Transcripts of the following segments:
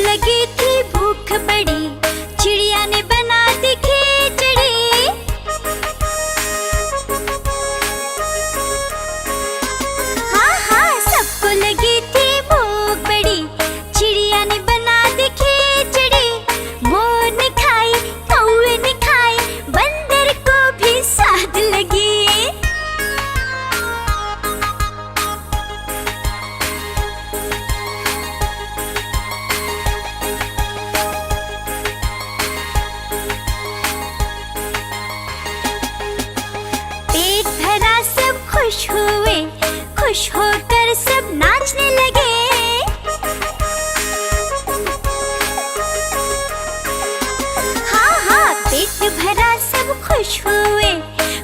लगी थी भूख बड़ी, चिड़िया ने बना दी खिचड़ी। हाँ हाँ, सबको लगी थी भूख बड़ी, चिड़िया ने बना दी खिचड़ी। मोर ने खाई, कौवे ने खाई, बंदर को भी स्वाद लगी। खुश हुए, खुश होकर सब नाचने लगे। हाँ हाँ, पेट भरा सब खुश हुए,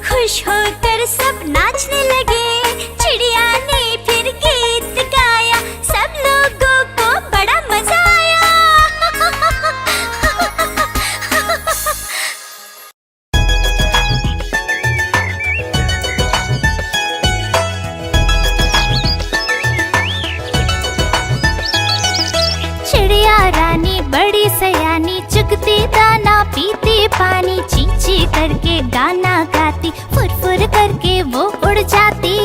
खुश होकर सब नाचने लगे। चिड़िया ने फिर गीत गाया, सब लोगों को बड़ा मजा आया। रानी बड़ी सयानी, चुगती दाना पीती पानी, ची ची करके गाना गाती, फुर फुर करके वो उड़ जाती।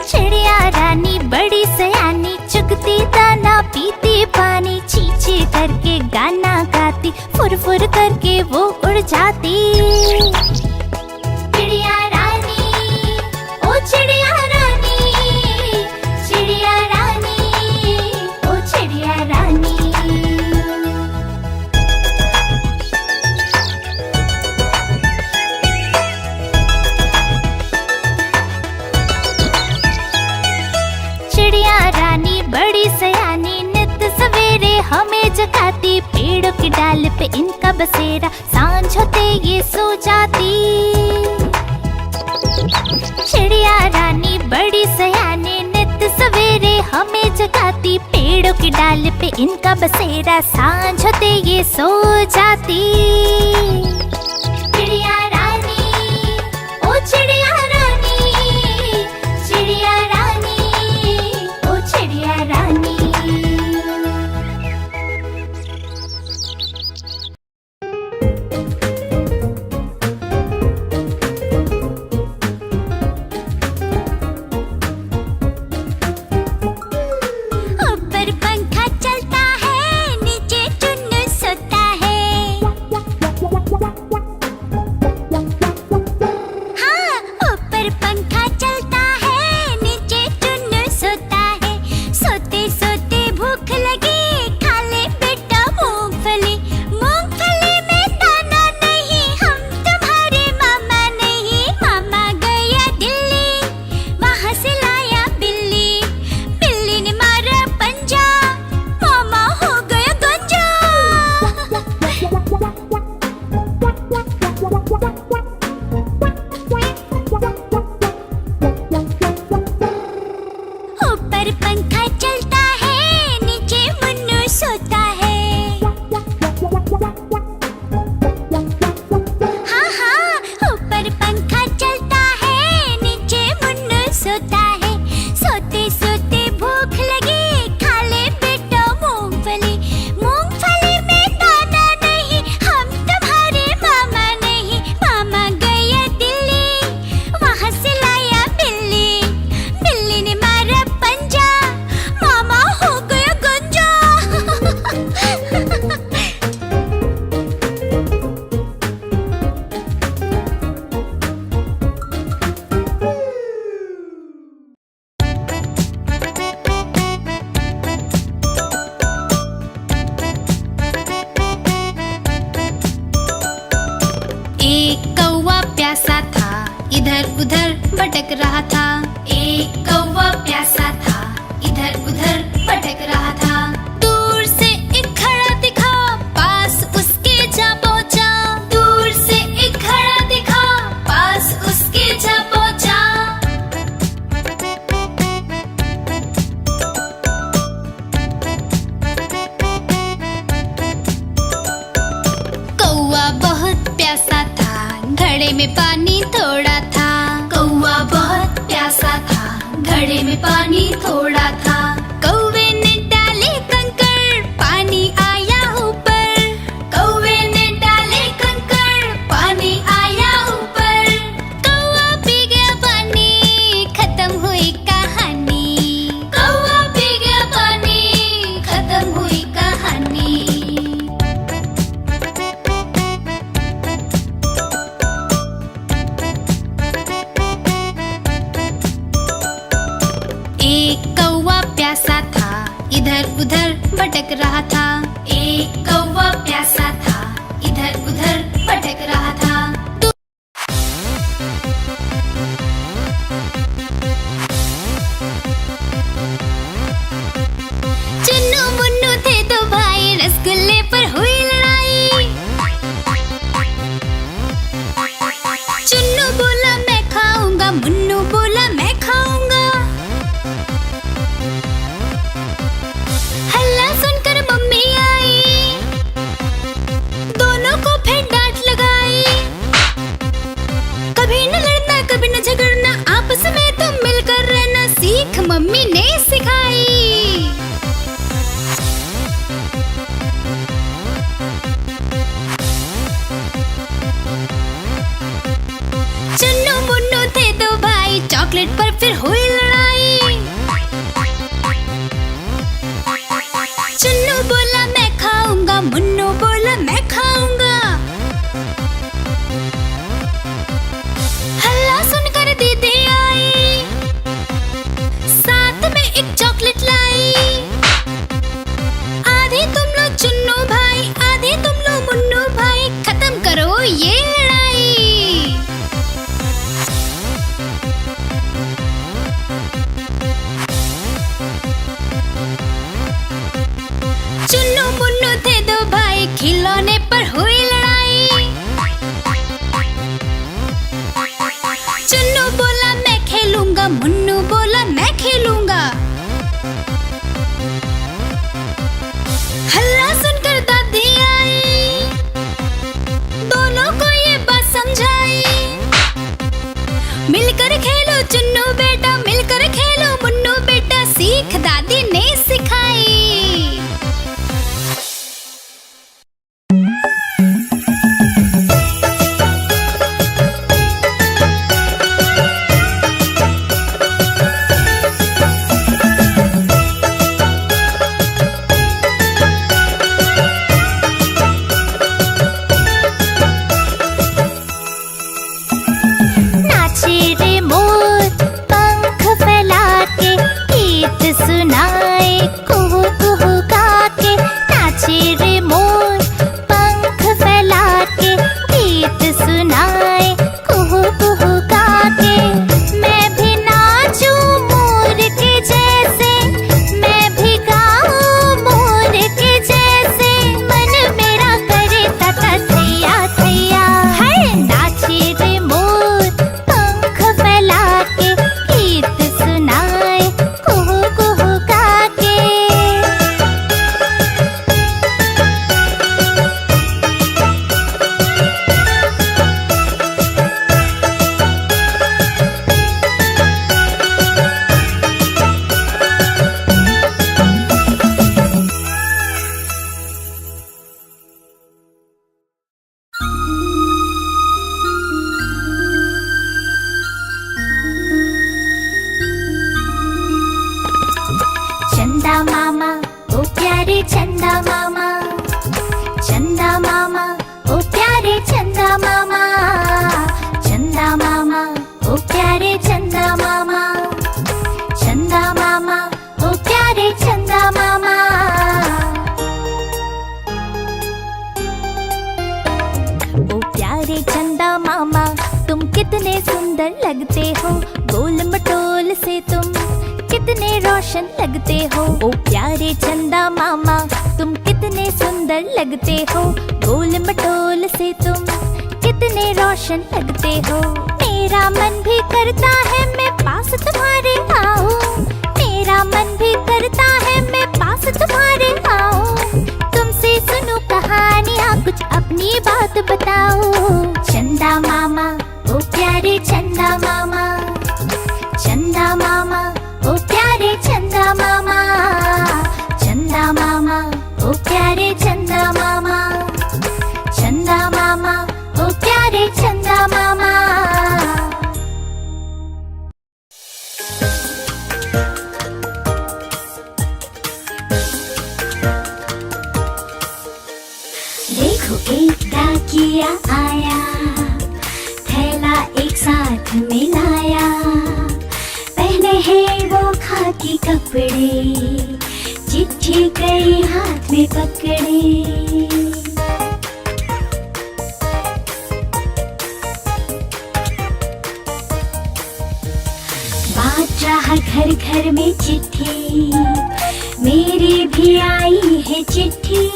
चिड़िया रानी बड़ी सयानी, चुगती दाना पीती पानी, ची ची करके गाना गाती, फुर फुर करके वो उड़ जाती। चिड़िया रानी, ओ चिड़िया रानी, चिड़िया रानी, ओ चिड़िया रानी। चिड़िया रानी बड़ी सयानी, नित सवेरे हमें जगाती, पेड़ों की डाल पे इनका बसेरा, सांझ होते ये सो जाती। चिड़िया रानी बड़ी सयानी, नित सवेरे हमें जगाती, पेड़ों की डाल पे इनका बसेरा, सांझ होते ये सो जाती। चिड़िया रानी, ओ चिड़िया रानी, चिड़िया रानी, ओ चिड़िया रानी। ऊपर पंखा चलता है, नीचे चुन्नू सोता है। हाँ, ऊपर पंखा चलता है, नीचे चुन्नू सोता है। सोते सोते भूख लगी, खा ले बेटा मूंगफली। मूंगफली में दाना नहीं, हम तुम्हारे मामा नहीं। मामा गया दिल्ली, वहाँ से लाया बिल्ली। बिल्ली ने मारा पंजा, मामा हो गया गंजा। ऊपर पंखा चलता है, नीचे मुन्नू सोता है। हाँ हाँ, ऊपर पंखा चलता है, नीचे मुन्नू सोता है। सोते सोते भूख लगी, खा ले बेटा मूंगफली। मूंगफली में दाना नहीं, हम तुम्हारे मामा नहीं। मामा गया दिल्ली, वहाँ से लाया बिल्ली। बिल्ली ने मारा पंजा, मामा हो गया गंजा। एक कौवा प्यासा था, इधर उधर भटक रहा था। एक कौवा प्यासा था, इधर उधर भटक रहा था। दूर से एक घड़ा दिखा, पास उसके जा पहुंचा। दूर से एक घड़ा दिखा, पास उसके जा पहुंचा। कौवा बहुत प्यासा था, घड़े में पानी थोड़ा था। कौवा बहुत प्यासा था, घड़े में पानी थोड़ा था। कौवे ने डाली इधर उधर भटक रहा था। एक कौवा प्यासा था, इधर उधर भटक रहा था। चुन्नू मुन्नू थे दो भाई, रसगुल्ले पर हुई लड़ाई। चुन्नू बोला मैं खाऊंगा, मुन्नू बोला मैं खाऊंगा। हल्ला सुनकर मम्मी आई, दोनों को फिर डांट लगाई। कभी न लड़ना कभी न झगड़ना, आपस में तुम मिलकर रहना सीख मम्मी ने सिखाई। चुन्नू मुन्नू थे दो भाई, चॉकलेट पर फिर हुई लड़ाई। चुन्नू बोला मैं खाऊंगा, मुन्नू बोला मैं खाऊंगा। हल्ला सुनकर दीदी आई, साथ में एक चॉकलेट लाई। आधी तुम लो चुन्नू भाई, आधी तुम लो मुन्नू भाई, खत्म करो ये लड़ाई। चुन्नू मुन्नू थे दो भाई, खिलौने पर हुई लड़ाई। चुन्नू बोला मैं खेलूंगा, मुन्नू बोला मैं खेलूंगा। हल्ला सुनकर दादी आई, दोनों को ये बात समझाई। मिलकर खेलो चुन्नू बेटा, मिलकर खेलो मुन्नू बेटा, सीख दादी ने सिखाई। चंदा मामा ओ प्यारे चंदा मामा, चंदा मामा ओ प्यारे चंदा मामा, चंदा मामा ओ प्यारे चंदा मामा, चंदा मामा ओ प्यारे चंदा मामा। ओ प्यारे चंदा मामा तुम कितने सुंदर लगते हो, गोल मटोल से तुम कितने रोशन लगते हो। ओ प्यारे चंदा मामा तुम कितने सुंदर लगते हो, गोल मटोल से तुम कितने रोशन लगते हो। मेरा मन भी करता है मैं पास तुम्हारे आऊं, मेरा मन भी करता है मैं पास तुम्हारे आऊं। तुमसे सुनूं कहानियाँ कुछ अपनी बात बताओ। चंदा मामा ओ प्यारे चंदा मामा, चंदा मामा ओ प्यारे चंदा मामा, चंदा मामा ओ प्यारे चंदा मामा, चंदा मामा ओ प्यारे चंदा मामा। देखो एक डाकिया आया, थैला एक साथ मिलाया। पहने हैं वो खाकी कपड़े, चिट्ठी कई हाथ में पकड़े। बात रहा घर घर में चिट्ठी, मेरी भी आई है चिट्ठी।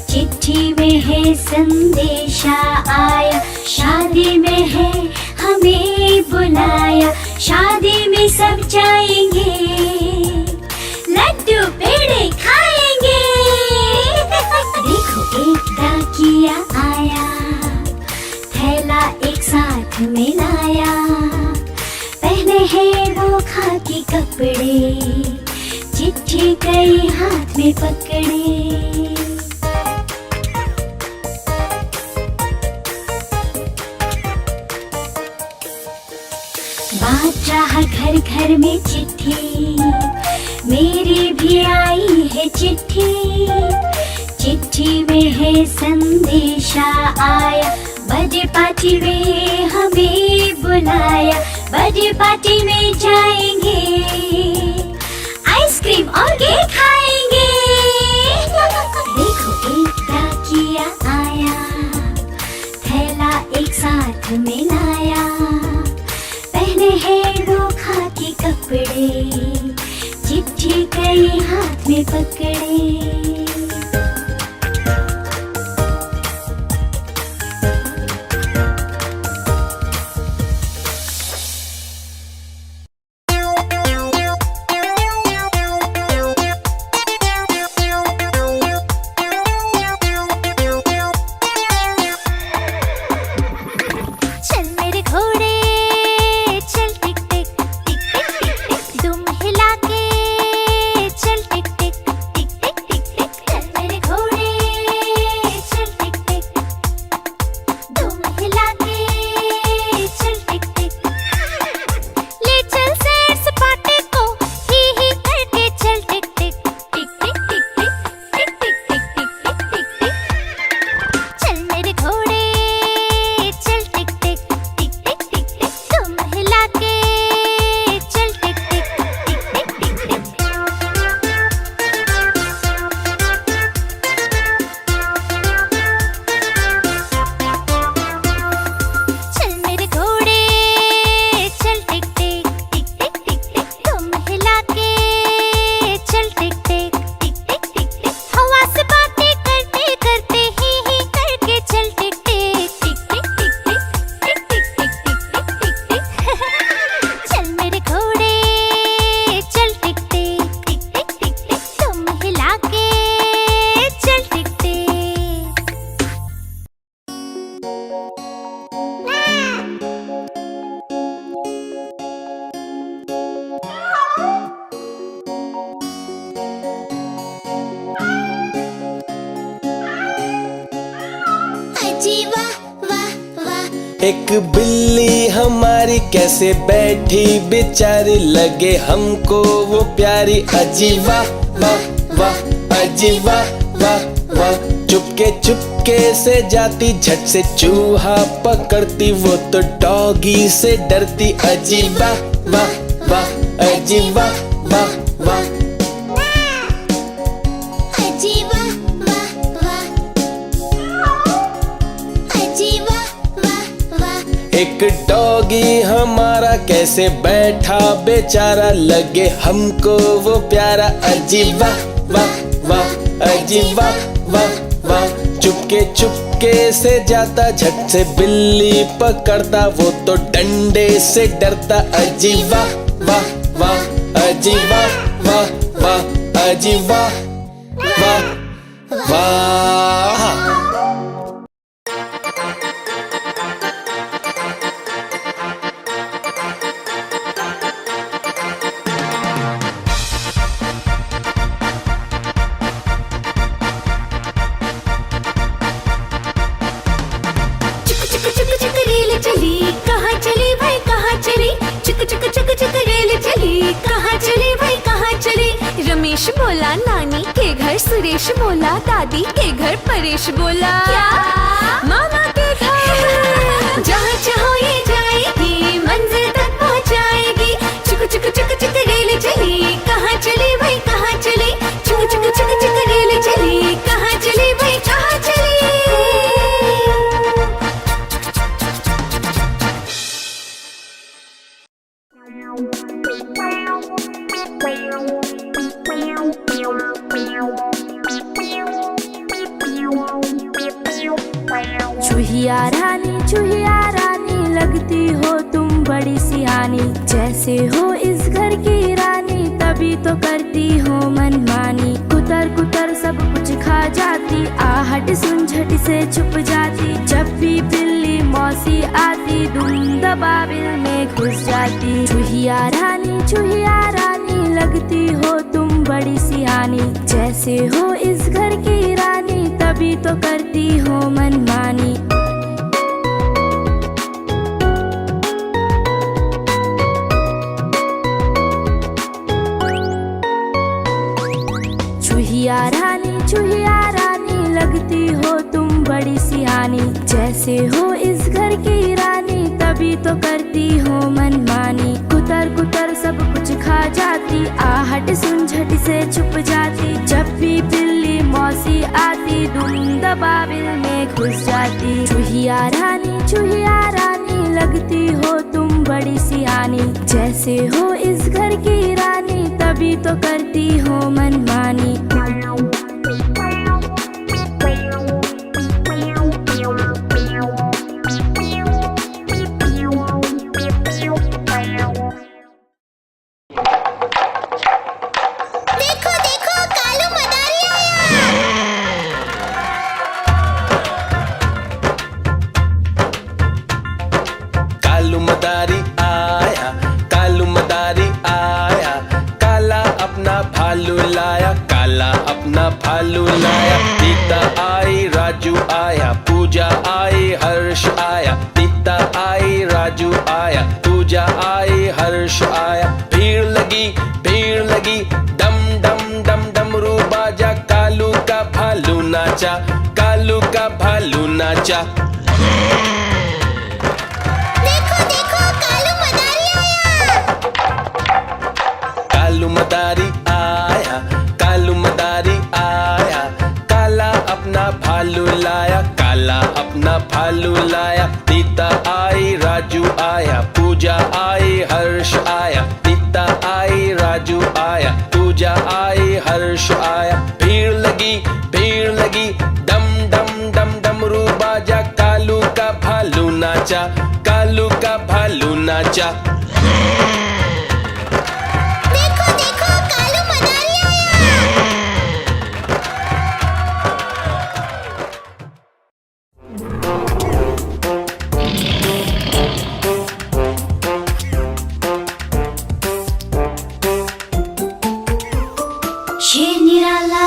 चिट्ठी में है संदेशा आया, शादी में है हमें बुलाया। शादी में सब जाएंगे, लड्डू पेड़े खाएंगे। देखो एक डाकिया आया, थैला एक साथ में लाया। पहने हैं वो खाकी कपड़े, चिट्ठी कई हाथ में पकड़े। बात रहा घर घर में चिट्ठी, मेरी भी आई है चिट्ठी। चिट्ठी में है संदेशा आया, बर्थडे पार्टी में हमें बुलाया। बर्थडे पार्टी में जाएंगे, आइसक्रीम और केक खाएंगे। देखो एक डाकिया आया, थैला एक साथ में लाया। पहने हैं वो खाकी कपड़े, चिट्ठी कई हाथ में पकड़े। एक बिल्ली हमारी कैसे बैठी बेचारी, लगे हमको वो प्यारी। अजी वाह वाह वाह, अजी वाह वाह वाह। चुपके चुपके से जाती, झट से चूहा पकड़ती, वो तो डॉगी से डरती। अजी वाह वाह वाह, अजी वाह वाह वाह। एक डॉगी हमारा कैसे बैठा बेचारा, लगे हमको वो प्यारा। अजी वाह वाह वाह, अजी वाह वाह वाह। चुपके चुपके से जाता, झट से बिल्ली पकड़ता, वो तो डंडे से डरता। अजी वाह वाह वाह, अजी वाह वाह वाह, अजी वाह वाह वाह। रमेश बोला नानी के घर, सुरेश बोला दादी के घर, परेश बोला क्या मामा के घर। जहाँ चाहो ये जाएगी, मंजिल तक पहुँचाएगी। चुक चुक चुक चुक रेल चली, कहाँ चली भाई कहाँ चली। चुक बड़ी सियानी। जैसे हो इस घर की रानी, तभी तो करती हो मनमानी। कुतर कुतर सब कुछ खा जाती, आहट सुन झट से छुप जाती। जब भी बिल्ली मौसी आती, दुम दबाबिल में घुस जाती। चूहिया रानी लगती हो तुम बड़ी सियानी। जैसे हो इस घर की रानी, तभी तो करती हो मनमानी। चूहिया रानी लगती हो तुम बड़ी सियानी। जैसे हो इस घर की रानी, तभी तो करती हो मनमानी। कुतर कुतर सब कुछ खा जाती, आहट सुन झट से छुप जाती। जब भी बिल्ली मौसी आती, दुम दबाबिल में घुस जाती। चूहिया रानी लगती हो तुम बड़ी सियानी। जैसे हो इस घर की रानी, तभी तो करती हो मनमानी। भालू लाया, सीता आई, राजू आया, पूजा आई, हर्ष आया। सीता आई, राजू आया, पूजा आई, हर्ष आया। भीड़ लगी, डम डम डम डमरू बाजा। कालू का भालू नाचा, कालू का भालू नाचा। देखो कालू मदारी आया। कालू मदारी आया, कालू मदारी आया। काला अपना भालू लाया, काला अपना भालू लाया। सीता आई, राजू आया, पूजा आई, हर्ष आया। सीता आई, राजू आया, पूजा आई, हर्ष आया। भीड़ लगी, डम डम डम डमरू बाजा। कालू का भालू नाचा, कालू का भालू नाचा। देखो कालू मदारी आया। शेर निराला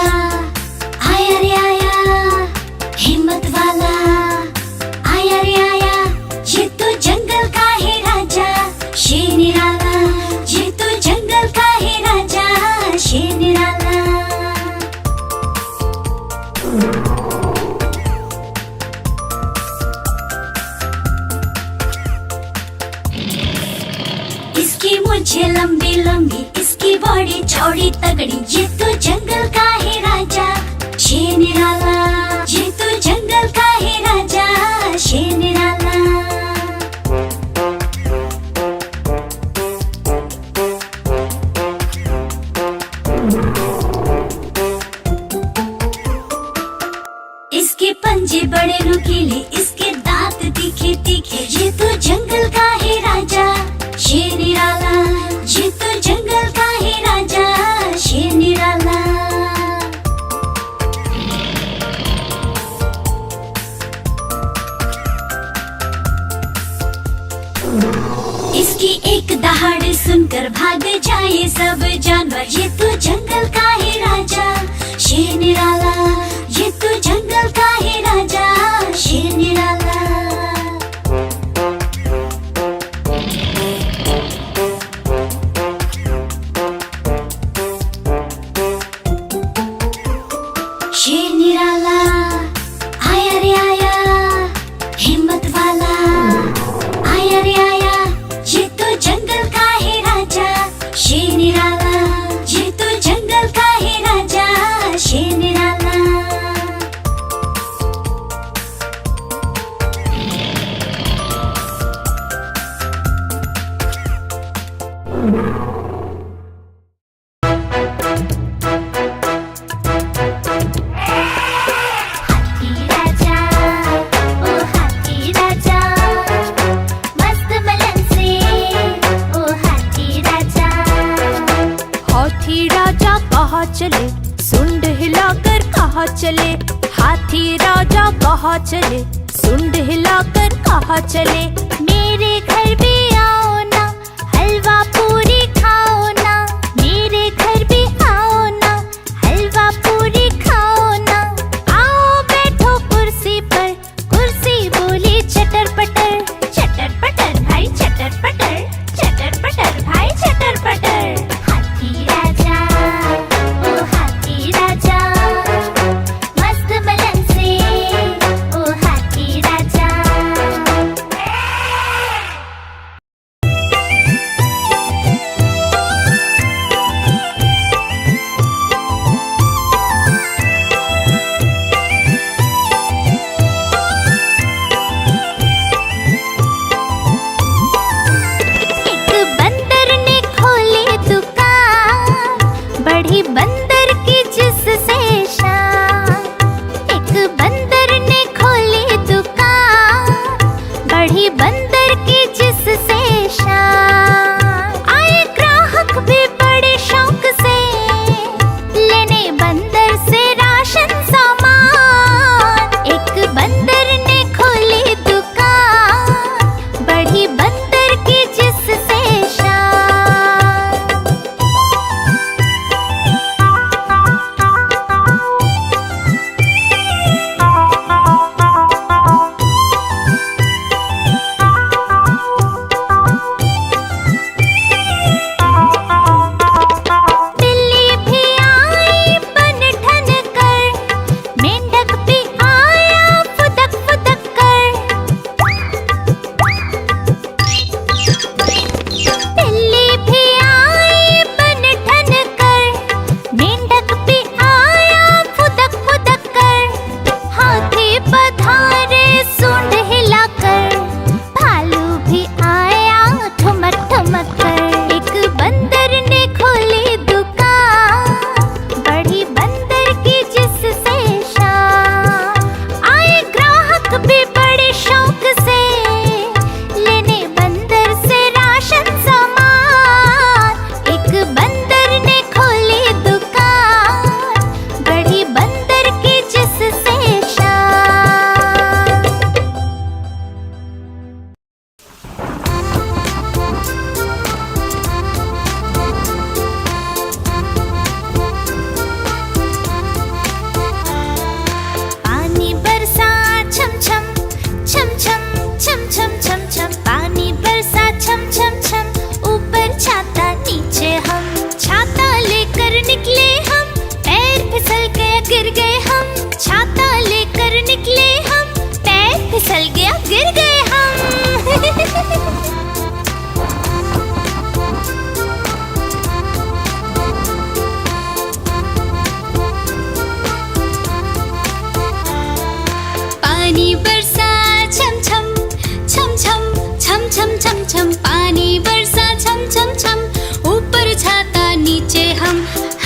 आया रे आया, हिम्मत वाला आया रे आया। ये तो जंगल का है राजा, शेर निराला। ये तो जंगल का है राजा, शेर निराला। इसकी मुझे लंबी लंबी, इसकी बॉडी चौड़ी तगड़ी। ये तो जंगल का है राजा, शेर निराला। ये तो जंगल का है राजा, शेर निराला। इसके पंजे बड़े नुकीले, इसके दांत तीखे तीखे। ये तो जंगल का है राजा, शेर निराला। ये तो जंगल का है राजा, शेर निराला। इसकी एक दहाड़ सुनकर भाग जाए सब जानवर। ये तो जंगल का है राजा, शेर निराला। ये तो जंगल का है राजा, शेर निराला। शेर निराला आया रे आया, हिम्मत वाला आया रे आया। ये तो जंगल का है राजा, शेर निराला। ये तो हिलाकर कहाँ चले, हाथी राजा कहाँ चले, सुंड हिलाकर कहाँ चले। मेरे घर भी आओ ना, हलवा पूरी खाओ ना, मेरे घर भी आओ ना, हलवा पूरी खाओ ना। आओ बैठो कुर्सी पर, कुर्सी बोली चटर पटर, चटर पटर भाई चटर पटर, चटर पटर भाई चटर पटर। हाथी राजा ओ हाथी राजा, मस्त बलन से ओ हाथी राजा। एक बंदर ने खोली दुकान, बढ़ी बंदर की जिससे शान। एक बंदर ने खोली दुकान, बढ़ी बंदर की जिससे शान। आए ग्राहक भी बड़े शौक से, लेने बंदर से राशन सामान। एक बंदर ने खोली दुकान, बढ़ी बंदर की जिससे शान। बिल्ली भी आई बन ठन कर, मेंढक भी आया फुदक फुदक कर। बिल्ली भी आई बन ठन कर, मेंढक भी आया फुदक फुदक कर। हाथी पधारे सूंड हिलाकर, भालू भी आया ठुमक ठुमक कर। एक बंदर ने खोली दुकान, बढ़ी बंदर की जिससे शान। आए ग्राहक भी बड़े शौक से, लेने बंदर से राशन सामान। एक बंदर ने खोली दुकान, बढ़ी बंदर की जिससे शान। पानी बरसा छम छम छम छम छम छम छम छम। पानी बरसा छम छम छम, ऊपर छाता नीचे हम। छाता लेकर निकले हम, पैर फिसल गया गिर गए हम। छाता लेकर निकले हम, पैर फिसल गया गिर गए हम। पानी बरसा छम छम छम छम छम छम छम छम। पानी बरसा छम छम छम, ऊपर छाता नीचे हम।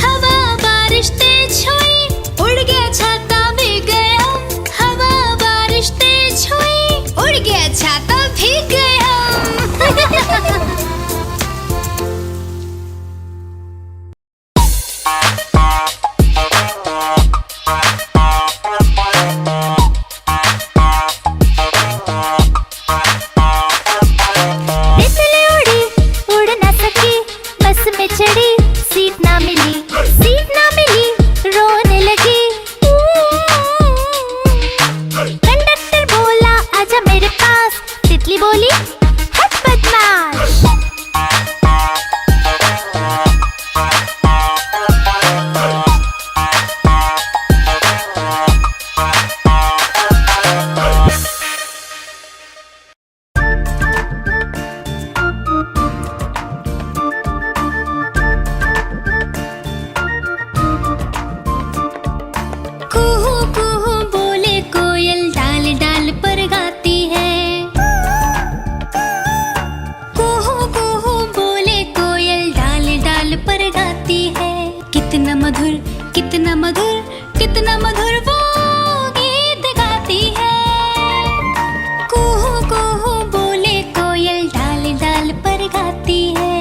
हवा बारिश तेज हुई, उड़ गया छाता भीग गए हम। हवा बारिश तेज हुई, उड़ गया छाता भीग गए हम। तितली उड़ी उड़ न सकी, बस में चढ़ी सीट ना मिली, सीट ना मिली रोने लगी। कंडक्टर बोला आजा मेरे पास, तितली बोली हट बदमाश। कुहू कुहू बोले कोयल, डाल डाल पर गाती है। कुहू कुहू बोले कोयल, डाल डाल पर गाती है। कितना मधुर कितना मधुर कितना मधुर वो गीत गाती है। कुहू कुहू बोले कोयल, डाल डाल पर गाती है।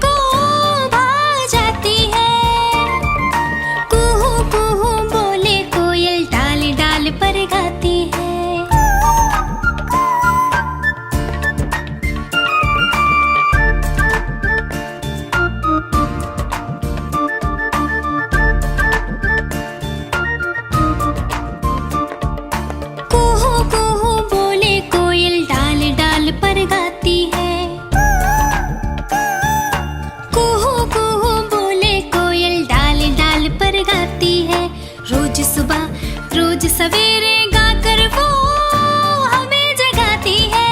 को भा जाती है। कुहू कुहू बोले कोयल डाल डाल पर गाती है। कुहू कुहू बोले कोयल डाल डाल पर गाती है। कुहू कुहू बोले कोयल डाल डाल पर गाती है। रोज सुबह रोज सवेरे गाकर वो हमें जगाती है।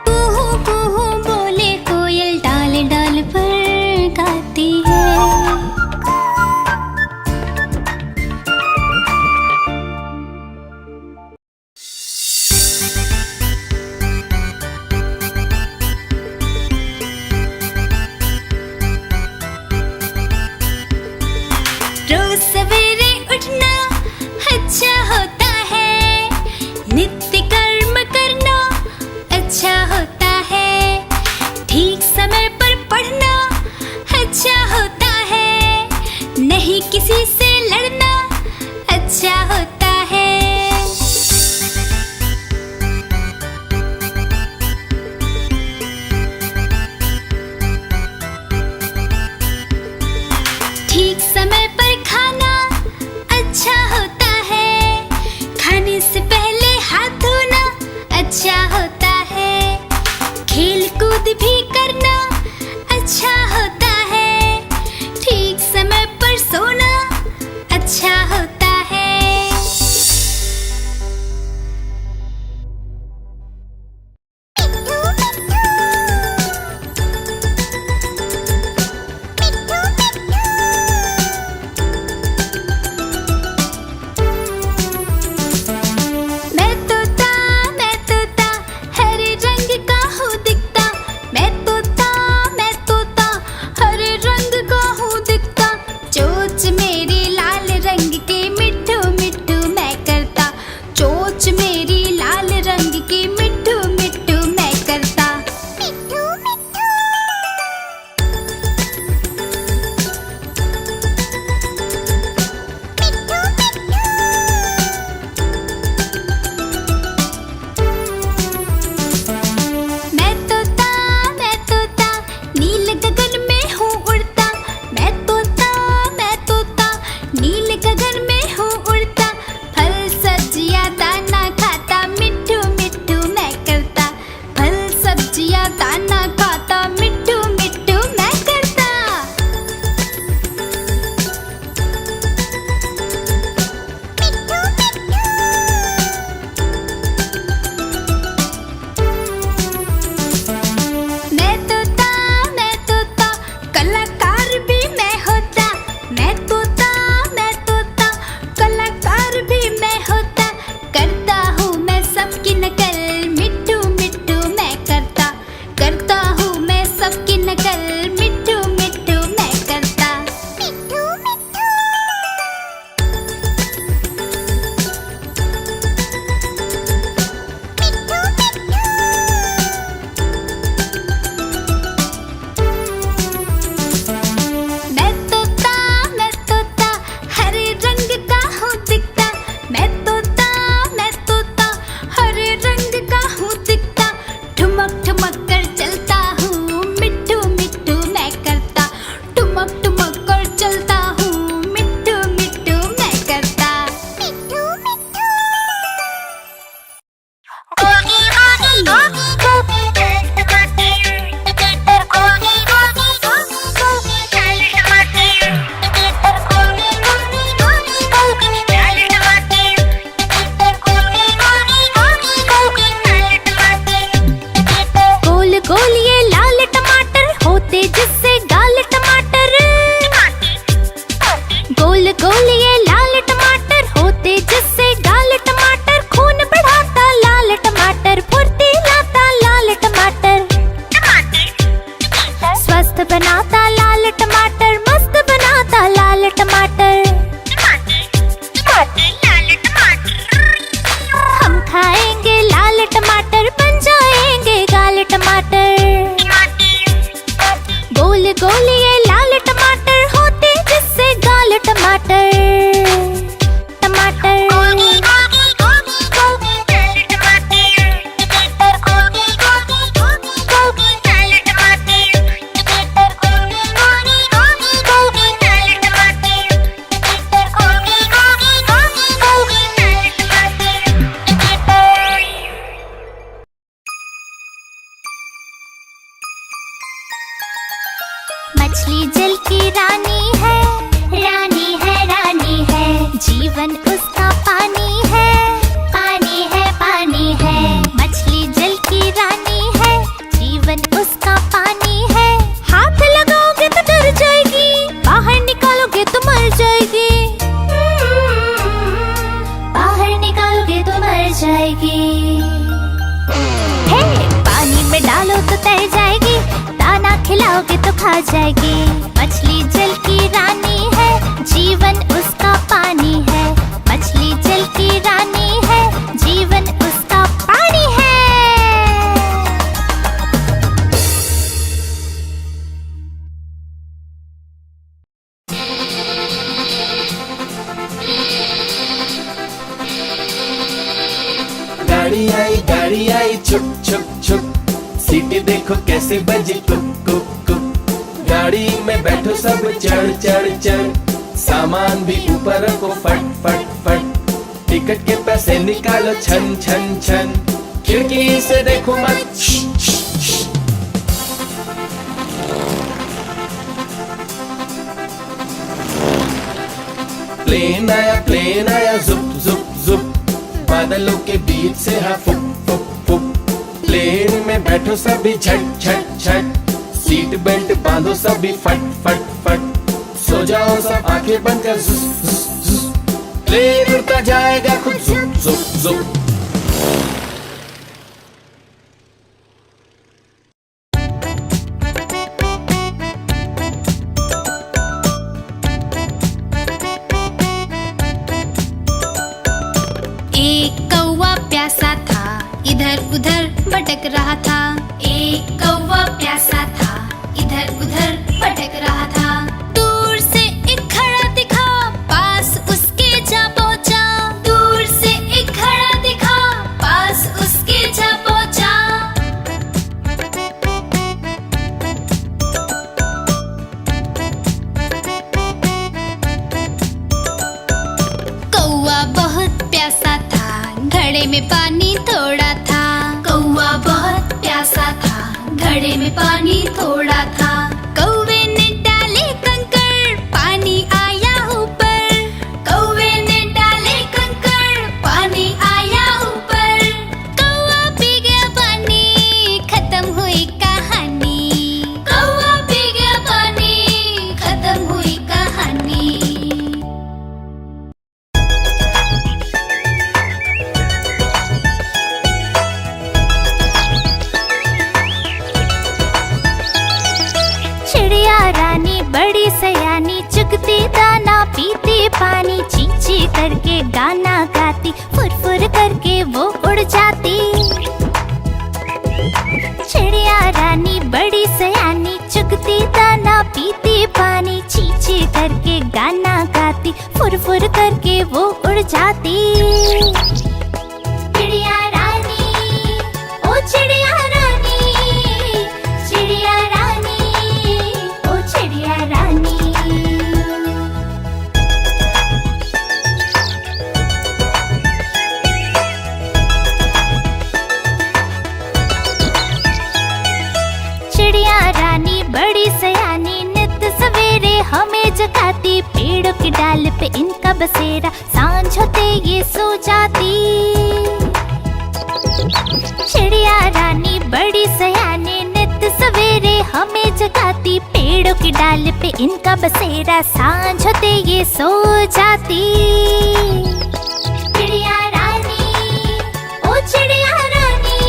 कुहू कुहू बोले कोयल डाल डाल पर गाती है। रोज सवेरे उठना अच्छा होता है। नित्य कर्म करना अच्छा होता है। ठीक समय पर पढ़ना अच्छा होता है। नहीं किसी से लड़ना अच्छा होता है। ठीक समय पर खाना अच्छा होता है। खाने से पहले हाथ धोना अच्छा होता है। खेल कूद भी करना अच्छा होता है। ठीक समय पर सोना अच्छा होता है। मैं तोता हरे रंग का हूँ दिखता। मैं तोता हरे रंग का हूँ दिखता। चोंच मेरी लाल रंग की मिट्ठू मिट्ठू मैं करता। चोंच मेरी लाल रंग की मिट्ठू मिट्ठू मैं करता। मैं तोता नील गगन में हूँ उड़ता। मैं तोता नील गगन में हूँ उड़ता। फल सब्जियाँ दाना खाता मिट्ठू मिट्ठू मैं करता। फल सब्जियाँ दाना खाता मिट्ठू मिट्ठू मैं करता। मैं तोता कलाकार भी मैं होता। मैं तोता कलाकार जीवन उसका पानी है, पानी है, पानी है। मछली जल की रानी है, जीवन उसका पानी है। हाथ लगाओगे तो डर जाएगी, बाहर निकालोगे तो मर जाएगी, बाहर निकालोगे तो मर जाएगी। हे, पानी में डालो तो तैर जाएगी, दाना खिलाओगे तो खा जाएगी। मछली जल की रानी है, जीवन उसका पानी है। मछली जल की रानी है, जीवन उसका पानी है। गाड़ी आई छुप छुप छुप, सीटी देखो कैसे बजी कुक कुक कुक। गाड़ी में बैठो सब चढ़ चढ़ चढ़, सामान भी ऊपर रखो फट फट फट। टिकट के पैसे निकालो छन छन छन, खिड़की से देखो मत श्श, श्श, श्श। प्लेन आया जुप जुप जुप, बादलों के बीच से हाँ फुक फुक फुक। प्लेन में बैठो सभी झट झट झट, सीट बेल्ट बांधो सभी फट फट फट। सो जाओ सब आंखें बंद कर जुस जुस जुस, प्लेन उड़ता जाएगा खुद जुप जुप जुप। एक कौवा प्यासा था, इधर उधर भटक रहा था। एक कौवा प्यासा था, इधर उधर भटक रहा था। दूर से एक घड़ा दिखा, पास उसके जा पहुंचा। दूर से एक घड़ा दिखा, पास उसके जा पहुंचा। कौवा बहुत प्यासा था, घड़े में पानी थोड़ा था। कौवा बहुत प्यासा था, घड़े में पानी थोड़ा था। कौवे ने डाले कंकड़, पानी आया ऊपर। कौवे ने डाले कंकड़, पानी आया ऊपर। कौवा पी गया पानी, खत्म हुई कहानी। कौवा पी गया पानी, खत्म हुई कहानी। चिड़िया रानी बड़ी सयानी, चुगती दाना पीती पानी। ची ची करके गाना गाती, फुर फुर करके वो उड़ जाती। चिड़िया रानी बड़ी सयानी, चुगती दाना पीती पानी। ची ची करके गाना गाती, फुर फुर करके वो उड़ जाती। चिड़िया रानी, ओ चिड़िया रानी, चिड़िया रानी, ओ चिड़िया रानी। चिड़िया रानी बड़ी सयानी, नित सवेरे हमें जगाती। पेड़ों की डाल पे इनका बसेरा, सांझ होते ये सो जाती। चिड़िया रानी बड़ी सयानी, नित सवेरे हमें जगाती। पेड़ों की डाल पे इनका बसेरा, सांझ होते ये सो जाती। चिड़िया रानी, ओ चिड़िया रानी,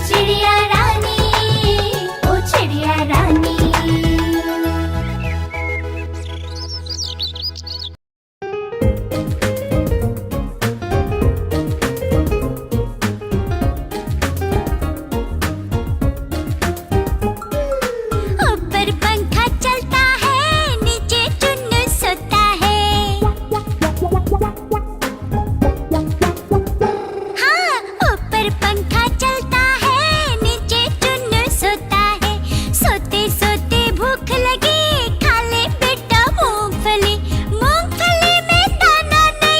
चिड़िया रानी, ओ चिड़िया रानी। ऊपर पंखा चलता है, नीचे चुन्नू सोता है। हाँ, ऊपर पंखा चलता है, नीचे चुन्नू सोता है। सोते सोते भूख लगी, खा ले बेटा मूंगफली। मूंगफली में दाना नहीं,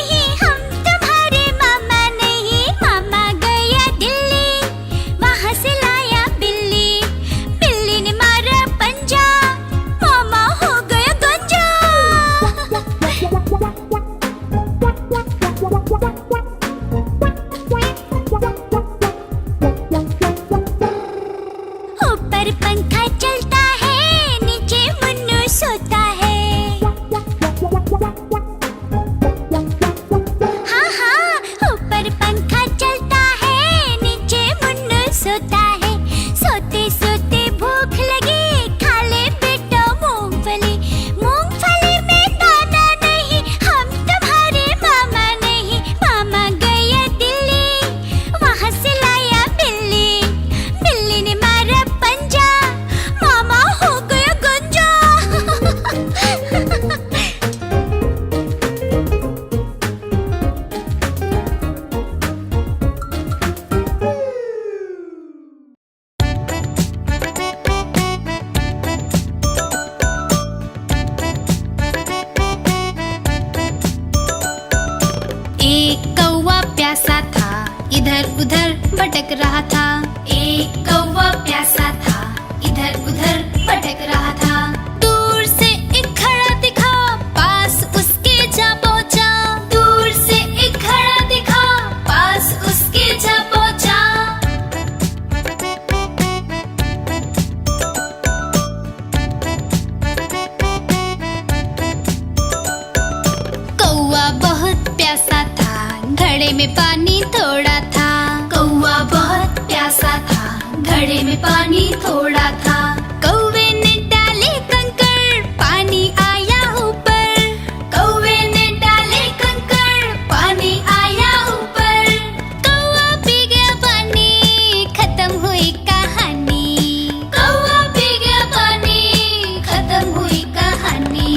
एक कौवा प्यासा था, इधर उधर भटक रहा था। एक कौवा प्यासा था, इधर उधर भटक रहा था। दूर से एक घड़ा दिखा, पास उसके जा पहुंचा। दूर से एक घड़ा दिखा, पास उसके जा पहुंचा। कौवा बहुत प्यासा था, घड़े में पानी थोड़ा था। कौवा बहुत प्यासा था, घड़े में पानी थोड़ा था। कौवे ने डाले कंकड़, पानी आया ऊपर। कौवे ने डाले कंकड़, पानी आया ऊपर। कौवा पी गया पानी, खत्म हुई कहानी। कौवा पी गया पानी, खत्म हुई कहानी।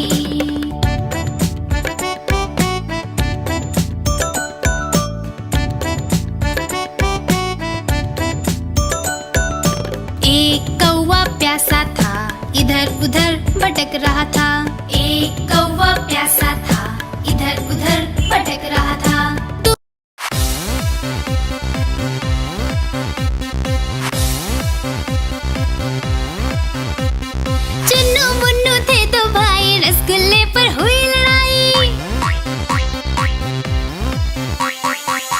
एक कौवा प्यासा था, इधर उधर भटक रहा था। एक कौवा प्यासा था, इधर उधर भटक रहा था। चुन्नू मुन्नू थे दो भाई, रसगुल्ले पर हुई लड़ाई।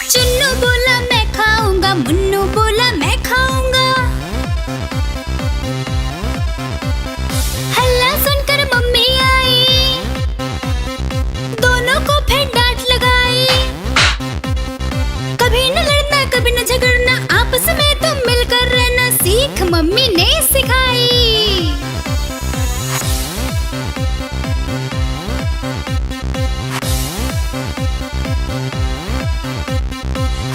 चुन्नू बोला मैं खाऊंगा, मुन्नू बोला मैं खाऊंगा। हल्ला सुनकर मम्मी आई, दोनों को फिर डांट लगाई। कभी न लड़ना, कभी न झगड़ना, आपस में तुम मिलकर रहना सीख मम्मी ने सिखाई।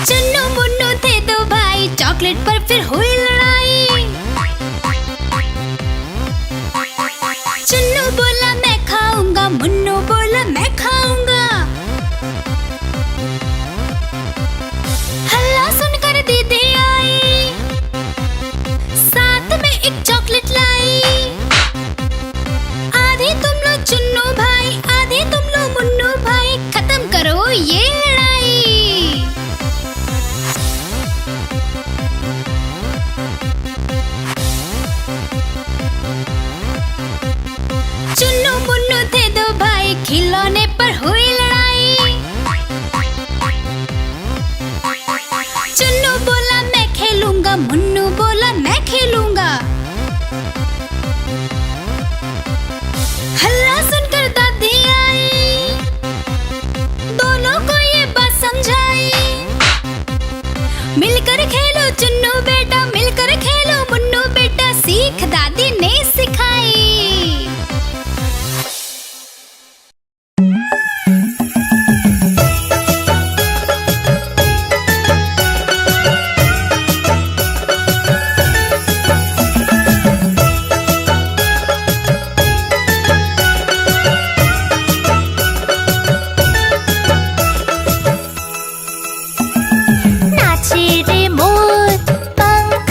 चुन्नू मुन्नू थे दो भाई, चॉकलेट पर फिर हुई लड़ाई। चुन्नू बोला मैं खाऊंगा, मुन्नू बोला मैं खाऊंगा। हल्ला सुनकर दीदी आई, साथ में एक चॉकलेट लाई। आधे तुम लो चुन्नू भाई, आधे तुम लो मुन्नू भाई, खत्म करो ये लड़ाई। चुन्नू मुन्नू थे दो भाई, खिलौने पर हुई लड़ाई। चुन्नू बोला मैं खेलूंगा, मुन्नू बोला मैं खेलूंगा। हल्ला सुनकर दादी आई, दोनों को ये बात समझाई। मिलकर खेलो चुन्नू बेटा, मिलकर खेलो मुन्नू बेटा, सीख दादी ने सिखाई। नाचे रे मोर पंख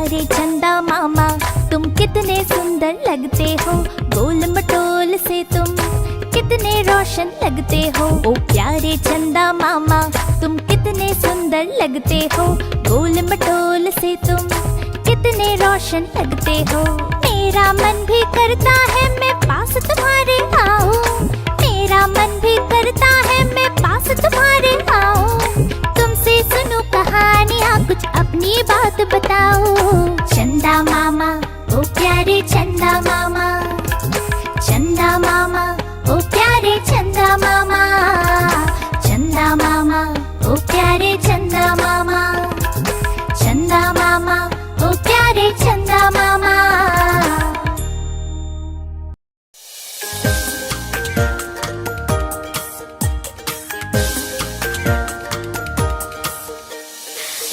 प्यारे चंदा मामा तुम कितने सुंदर लगते हो, गोल मटोल से तुम कितने रोशन लगते हो। ओ प्यारे चंदा मामा तुम कितने सुंदर लगते हो, गोल मटोल से तुम कितने रोशन लगते हो। मेरा मन भी करता है मैं पास तुम्हारे आऊं, मेरा मन भी करता है मैं पास तुम्हारे आऊं। तुमसे सुनूं कहानियाँ कुछ अपनी बात बताओ। चंदा मामा ओ प्यारे चंदा मामा, चंदा मामा ओ प्यारे चंदा मामा, चंदा मामा ओ प्यारे चंदा मामा, चंदा मामा ओ प्यारे चंदा मामा।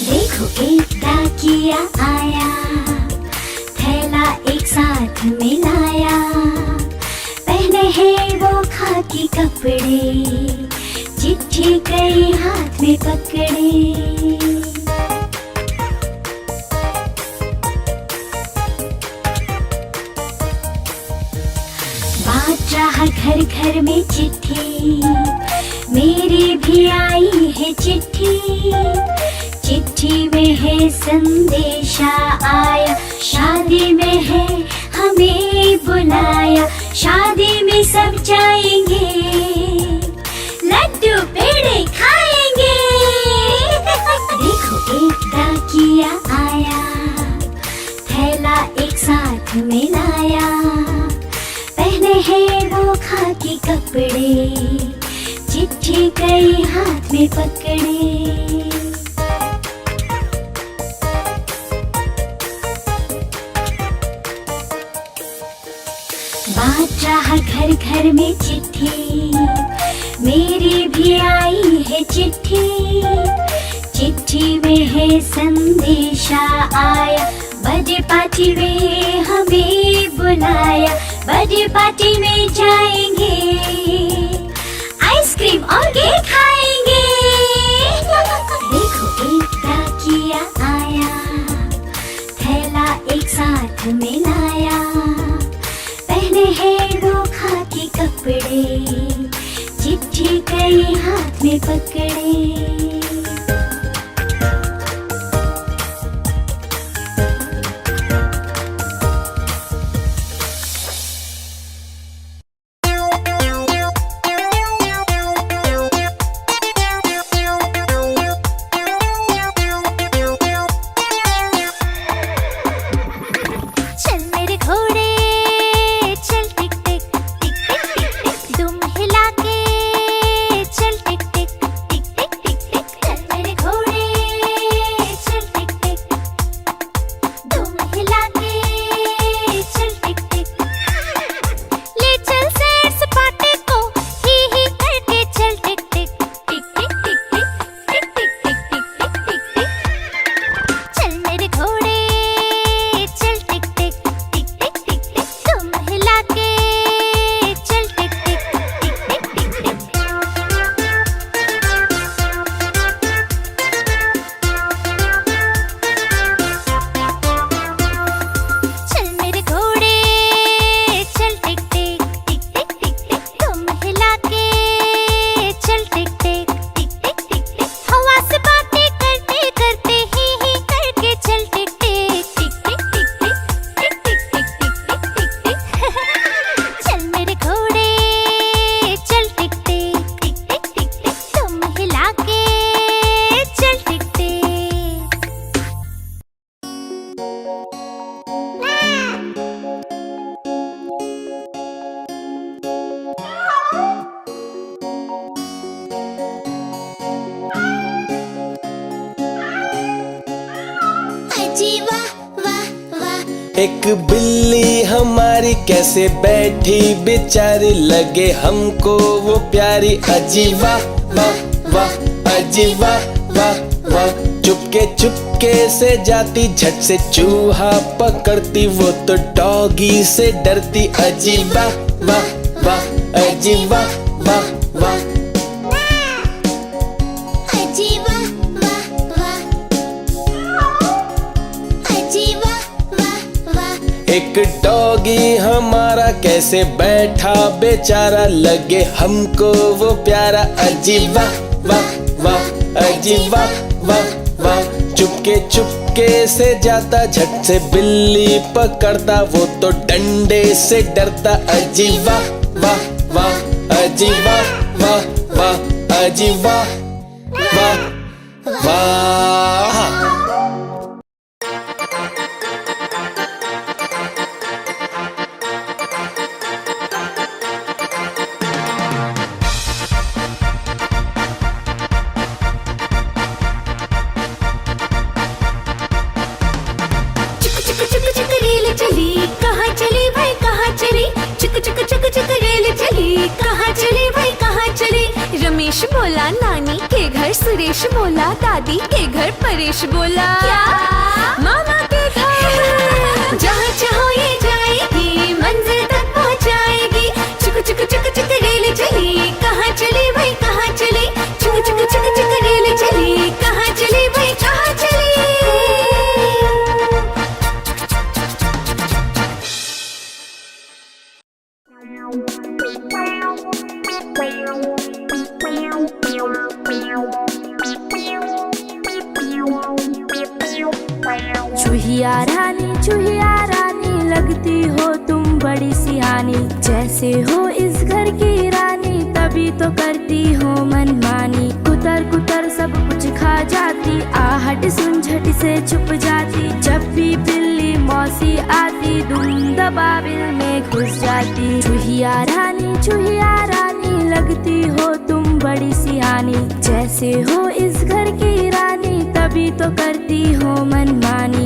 देखो एक डाकिया आया, थैला एक साथ मिलाया, पहने हैं वो खाकी कपड़े, चिट्ठी कई हाथ में पकड़े। बात रहा घर घर में चिट्ठी, मेरी भी आई है चिट्ठी, चिट्ठी में है संदेशा आया, शादी में है हमें बुलाया, शादी में सब जाएंगे, लड्डू पेड़े खाएंगे। देखो एक डाकिया आया, थैला एक साथ मिलाया, पहने हैं वो खाकी कपड़े, चिट्ठी कई हाथ में पकड़े। बात रहा घर घर में चिट्ठी, मेरी भी आई है चिट्ठी, चिट्ठी में है संदेशा आया, बर्थडे पार्टी में हमें बुलाया, बर्थडे पार्टी में जाएंगे, आइसक्रीम और केक खाएंगे। देखो एक डाकिया आया, थैला एक साथ मिलाया, पहने हैं वो खाकी कपड़े, चिट्ठी कई हाथ में पकड़े। एक बिल्ली हमारी कैसे बैठी बेचारी, लगे हमको वो प्यारी। अजी वाह वाह वाह, अजी वाह वाह वाह। चुपके से जाती, झट से चूहा पकड़ती, वो तो डॉगी से डरती। अजी वाह वाह वाह, अजी वाह वाह वाह। अजी वाह वाह वाह, अजी वाह एक डॉगी हमारा कैसे बैठा बेचारा, लगे हमको वो प्यारा। अजी वाह वाह वाह, अजी वाह वाह वाह। चुपके चुपके से जाता, झट से बिल्ली पकड़ता, वो तो डंडे से डरता। अजी वाह वाह वाह, अजी वाह वाह वाह, अजी वाह वाह वाह। रेल चली कहाँ चली भाई कहाँ चली, चुक चुक चुक चुक रेल चली कहाँ चली भाई कहाँ चली। रमेश बोला नानी के घर, सुरेश बोला दादी के घर, परेश बोला क्या मामा के घर। जहाँ चाहो ये जाएगी, मंजिल तक पहुँचाएगी। चुक चुक चुक चुक रेल चली कहाँ चली भाई कहाँ चली, चुक चुक चुक चुक रेल चली कहाँ चली भाई कहाँ चली। चूहिया रानी लगती हो तुम बड़ी सियानी, जैसे हो इस घर की रानी तभी तो करती हो मनमानी। कुतर कुतर सब कुछ खा जाती, आहट सुन झट से छुप जाती। जब भी बिल्ली मौसी आती, दुम दबाबिल में घुस जाती। चूहिया रानी लगती हो तुम बड़ी सियानी, जैसे हो इस घर की रानी तभी तो करती हो मनमानी।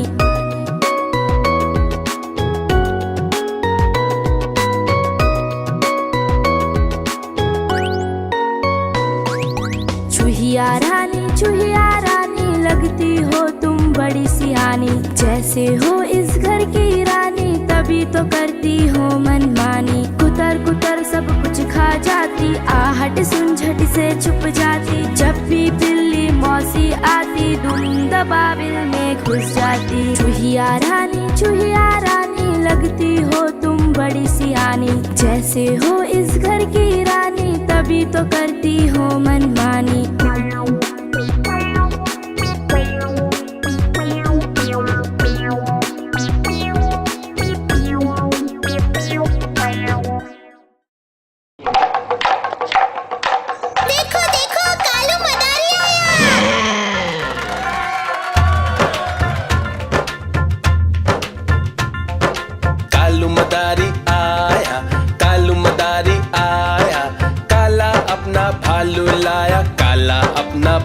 चूहिया रानी लगती हो तुम बड़ी सियानी, जैसे हो इस घर की रानी तभी तो करती हो मनमानी। कुतर कुतर सब कुछ खा जाती, आहट सुन झट से छुप जाती। जब भी बिल्ली मौसी आती, दुम दबाबिल में घुस जाती। चूहिया रानी लगती हो तुम बड़ी सियानी, जैसे हो इस घर की रानी तभी तो करती हो मनमानी।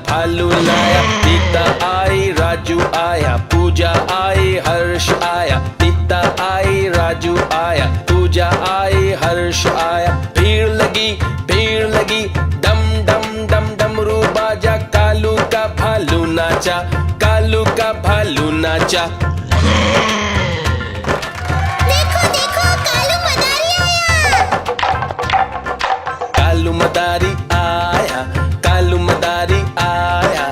भालू लाया, सीता आई, राजू आया, पूजा आई, हर्ष आया। सीता आई, राजू आया, पूजा आई, हर्ष आया। भीड़ लगी, डम डम डम डमरू बाजा। कालू का भालू नाचा, कालू का भालू नाचा। देखो देखो कालू मदारी आया। कालू मदारी आया, कालू मदारी आया।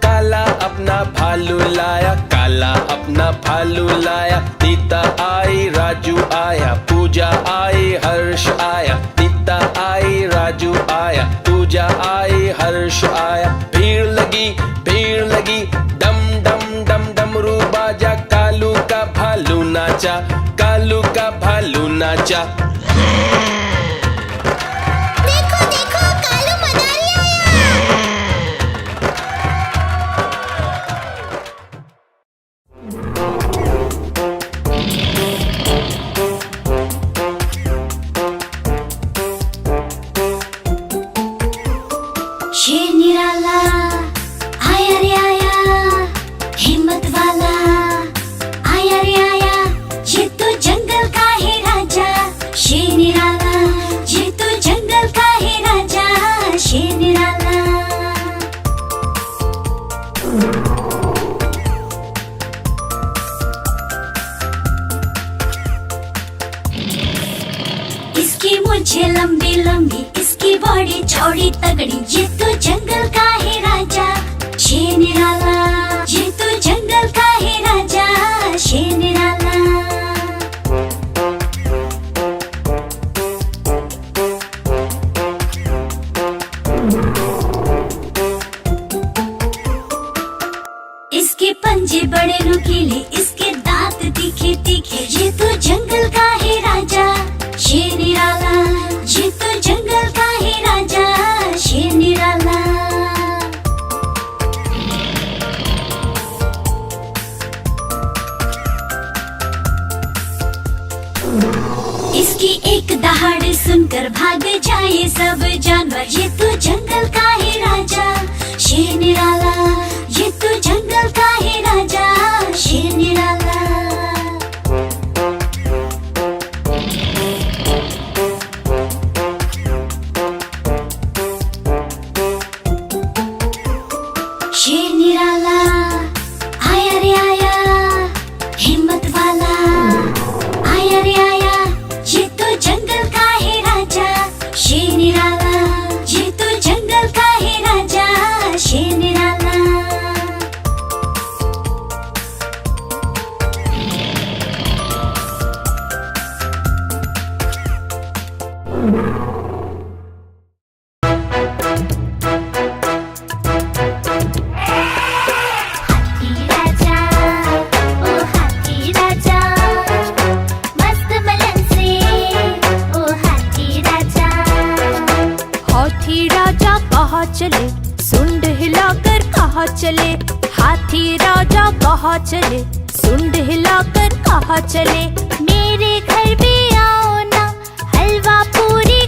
काला अपना भालू लाया, काला अपना भालू लाया। सीता आई, राजू आया, पूजा आई, हर्ष आया। सीता आई, राजू आया, पूजा आई, हर्ष आया। भीड़ लगी, डम डम डम डमरू बाजा। कालू का भालू नाचा, कालू का भालू नाचा। देखो देखो कालू मदारी आया। शेर निराला आया रे आया, हिम्मत वाला आया रे आया। ये तो जंगल का है राजा, शेर निराला। ये तो जंगल का है राजा, शेर निराला। इसकी मूंछें लंबी लंबी, इसकी बॉडी चौड़ी तगड़ी। ये तो जंगल का है राजा, शेर निराला। ये तो जंगल का है राजा, शेर निराला। उसकी एक दहाड़ सुनकर भाग जाए सब जानवर। ये तो जंगल का ही राजा शेर निराला, ये तो जंगल का ही राजा शेर निराला। शेर निराला आया रे आया, हिम्मत वाला आया रे आया। ये तो जंगल का ही राजा शेर निराला, ये तो जंगल का ही राजा शेर निराला। हाथी राजा ओ हाथी राजा, मस्त मलन से ओ हाथी राजा। हाथी राजा कहाँ चले, सुंड हिलाकर कहाँ चले। हाथी राजा कहाँ चले, सुंड हिलाकर कहाँ चले। मेरे घर भी आओ ना, हलवा पूरी